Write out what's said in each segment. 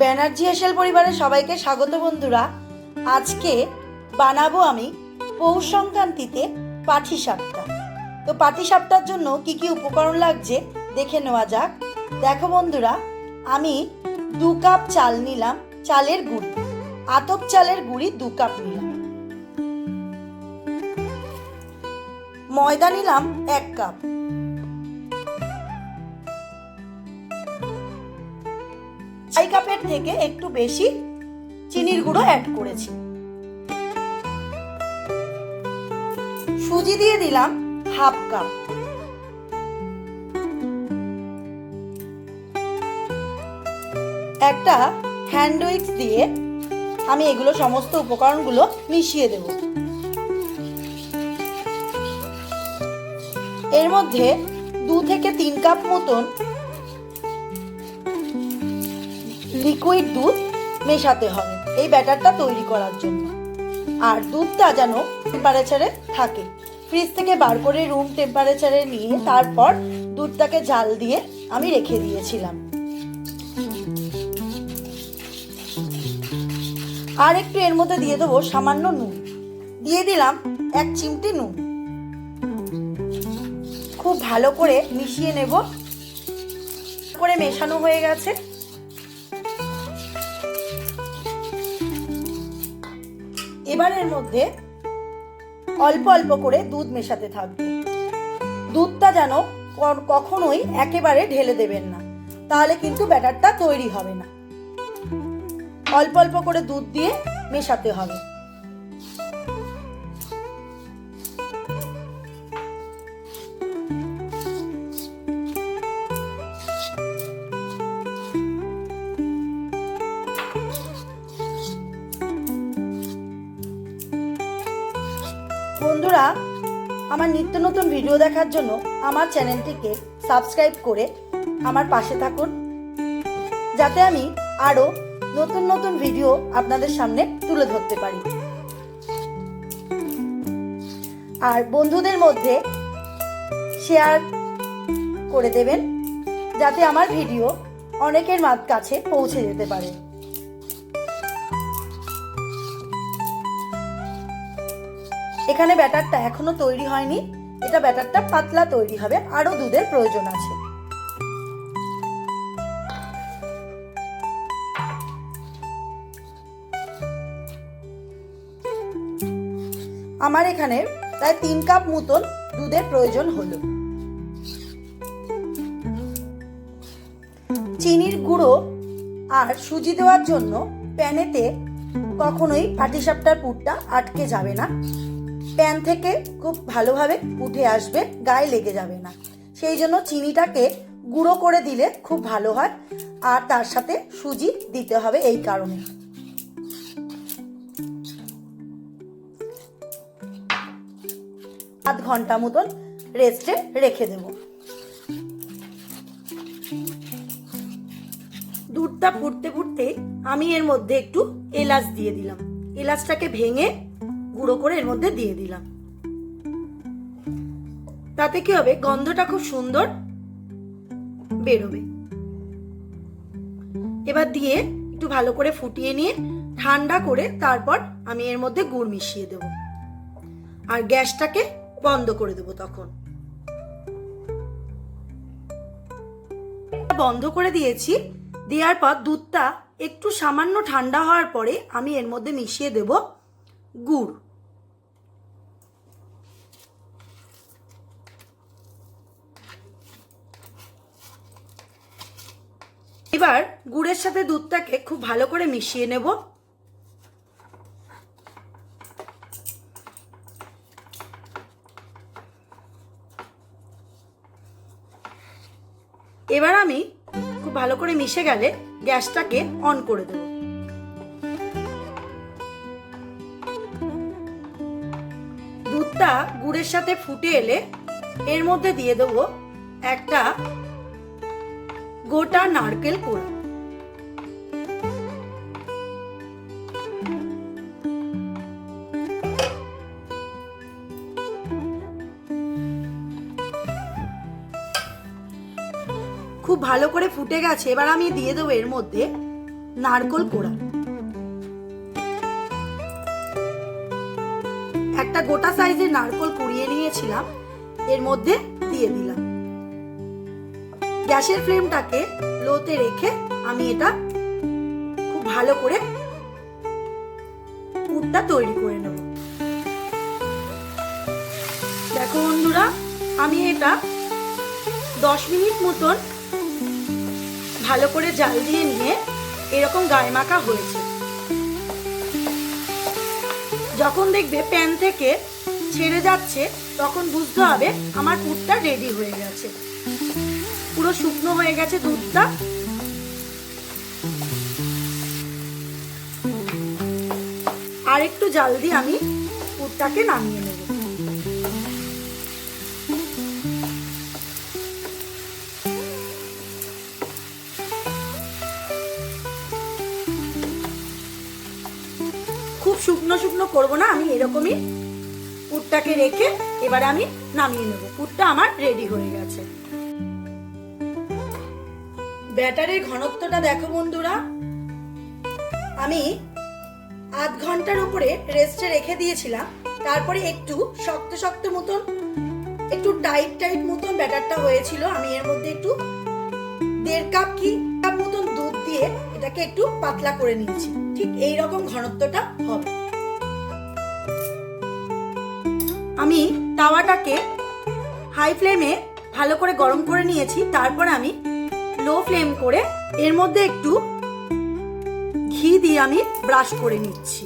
ব্যানার্জি হেসেল পরিবারের সবাইকে স্বাগত বন্ধুরা। আজকে বানাবো আমি পৌষ সংক্রান্তিতে পাটিসাপটা। তো পাটিসাপটার জন্য কি কি উপকরণ লাগছে দেখে নেওয়া যাক। দেখো বন্ধুরা, আমি 2 কাপ চাল নিলাম, চালের গুঁড়ি, আতপ চালের গুঁড়ি 2 কাপ নিলাম। ময়দা নিলাম 1 কাপ। চাই কাপের থেকে একটু বেশি চিনির গুঁড়ো অ্যাড করেছি। সুজি দিয়ে দিলাম 1/2 কাপ। একটা হ্যান্ড উইক্স দিয়ে আমি এগুলো সমস্ত উপকরণগুলো মিশিয়ে দেব। এর মধ্যে 2 থেকে 3 কাপ মতন লিকুইড দুধ মেশাতে হবে এই ব্যাটারটা তৈরি করার জন্য। আর দুধটা যেন টেম্পারেচারে থাকে, ফ্রিজ থেকে বার করে রুম টেম্পারেচারে নিয়ে তারপর দুধটাকে জাল দিয়ে আমি রেখে দিয়েছিলাম। আর একটু এর মধ্যে দিয়ে দেবো সামান্য নুন, দিয়ে দিলাম 1 চিমটি নুন। খুব ভালো করে মিশিয়ে নেব। করে মেশানো হয়ে গেছে। এবার এর মধ্যে অল্প অল্প করে দুধ মেশাতে থাকবে। দুধটা যেন কখনোই একেবারে ঢেলে দেবেন না, তাহলে কিন্তু ব্যাটারটা তৈরি হবে না। অল্প অল্প করে দুধ দিয়ে মেশাতে হবে। বন্ধুরা, আমার নিত্য নতুন ভিডিও দেখার জন্য আমার চ্যানেলটিকে সাবস্ক্রাইব করে আমার পাশে থাকুন, যাতে আমি আরো নতুন নতুন ভিডিও আপনাদের সামনে তুলে ধরতে পারি। আর বন্ধুদের মধ্যে শেয়ার করে দেবেন, যাতে আমার ভিডিও অনেকের কাছে পৌঁছে যেতে পারে। এখানে ব্যাটারটা এখনো তৈরি হয়নি, এটা ব্যাটারটা পাতলা তৈরি হবে, আরো দুধের প্রয়োজন আছে। আমার এখানে প্রায় 3 কাপ মতন দুধের প্রয়োজন হলো। চিনির গুঁড়ো আর সুজি দেওয়ার জন্য প্যানেতে কখনোই পাটিসাপটার পুরটা আটকে যাবে না, প্যান থেকে খুব ভালোভাবে উঠে আসবে, গায়ে লেগে যাবে না। সেই জন্য চিনিটাকে গুঁড়ো করে দিলে খুব ভালো হয়, আর তার সাথে সুজি দিতে হবে এই কারণে। আধ ঘন্টা মতন রেস্টে রেখে দেব। দুধটা ফুটতে ফুটতে আমি এর মধ্যে একটু এলাচ দিয়ে দিলাম। এলাচটাকে ভেঙে গুঁড়ো করে এর মধ্যে দিয়ে দিলাম। তাতে কি হবে, গন্ধটা খুব সুন্দর বেরোবে। এবার দিয়ে একটু ভালো করে ফুটিয়ে নিয়ে ঠান্ডা করে তারপর আমি এর মধ্যে গুড় মিশিয়ে দেব, আর গ্যাসটাকে বন্ধ করে দেব। তখন বন্ধ করে দিয়েছি। দেওয়ার পর দুধটা একটু সামান্য ঠান্ডা হওয়ার পরে আমি এর মধ্যে মিশিয়ে দেব গুড়। এবার গুড়ের সাথে দুধটাকে খুব ভালো করে মিশিয়ে নেব। এবার আমি খুব ভালো করে মিশে গেলে গ্যাসটাকে অন করে দেব। দুধটা গুড়ের সাথে ফুটে এলে এর মধ্যে দিয়ে দেবো একটা গোটা নারকেল কোড়া। খুব ভালো করে ফুটে গেছে। এবার আমি দিয়ে দেবো এর মধ্যে নারকোল কোড়া, একটা গোটা সাইজের নারকোল কুড়িয়ে নিয়েছিলাম, এর মধ্যে দিয়ে দিলাম। গ্যাসের ফ্লেমটাকে লোতে রেখে আমি এটা খুব ভালো করে পুরটা তৈরি করে নেব। দেখো বন্ধুরা, আমি এটা 10 মিনিট মতন ভালো করে জাল দিয়ে নিয়ে এরকম গায়ে মাখা হয়েছে। যখন দেখবে প্যান থেকে ছেড়ে যাচ্ছে তখন বুঝতে হবে আমার পুরটা রেডি হয়ে গেছে, পুরো শুকনো হয়ে গেছে দুধটা। আর একটু জাল দিয়ে আমি পুরটাকে নামিয়ে নেব। খুব শুকনো শুকনো করব না, আমি এরকমই পুরটাকে রেখে এবারে আমি নামিয়ে নেব। পুরটা আমার রেডি হয়ে গেছে। ব্যাটারের ঘনত্বটা দেখো বন্ধুরা, আমি আধ ঘন্টার উপরে রেস্টে রেখে দিয়েছিলাম, তারপরে একটু শক্ত শক্ত মতন, একটু টাইট টাইট মতন ব্যাটারটা হয়েছিল। আমি এর মধ্যে একটু 1.5 কাপ মতন দুধ দিয়ে এটাকে একটু পাতলা করে নিয়েছি। ঠিক এই রকম ঘনত্বটা হবে। আমি তাওয়াটাকে হাই ফ্লেমে ভালো করে গরম করে নিয়েছি, তারপর আমি লো ফ্লেম করে এর মধ্যে একটু ঘি দিয়ে আমি ব্রাশ করে নিচ্ছি।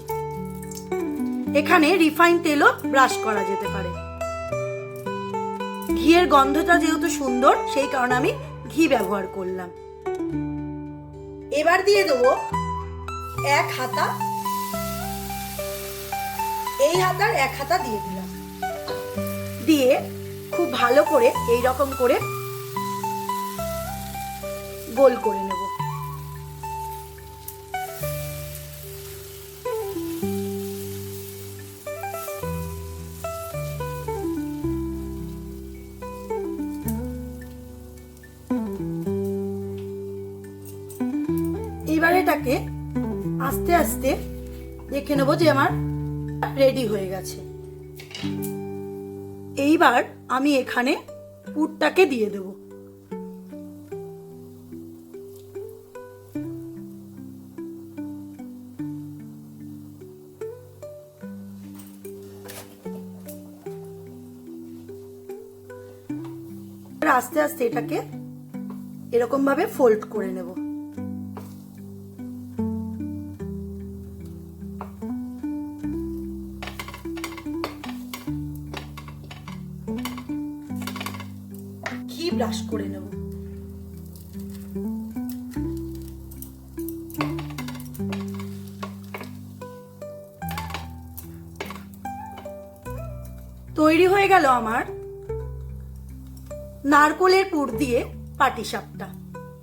এখানে রিফাইন তেলও ব্রাশ করা যেতে পারে। ঘিয়ের গন্ধটা যেহেতু সুন্দর, সেই কারণে আমি ঘি ব্যবহার করলাম। এবার দিয়ে দেবো 1 হাতা, এই হাতার 1 হাতা দিয়ে দিলাম। দিয়ে খুব ভালো করে এই রকম করে গোল করে নেব। এবার এটাকে আস্তে আস্তে দেখে নেবো যে আমার রেডি হয়ে গেছে। এইবার আমি এখানে পুরটাকে দিয়ে দেব। আস্তে আস্তে এটাকে এরকম ভাবে ফোল্ড করে নেব। ঘি ব্রাশ করে নেব। তৈরি হয়ে গেল আমার নারকোলের পুর দিয়ে পাটিসাপটা।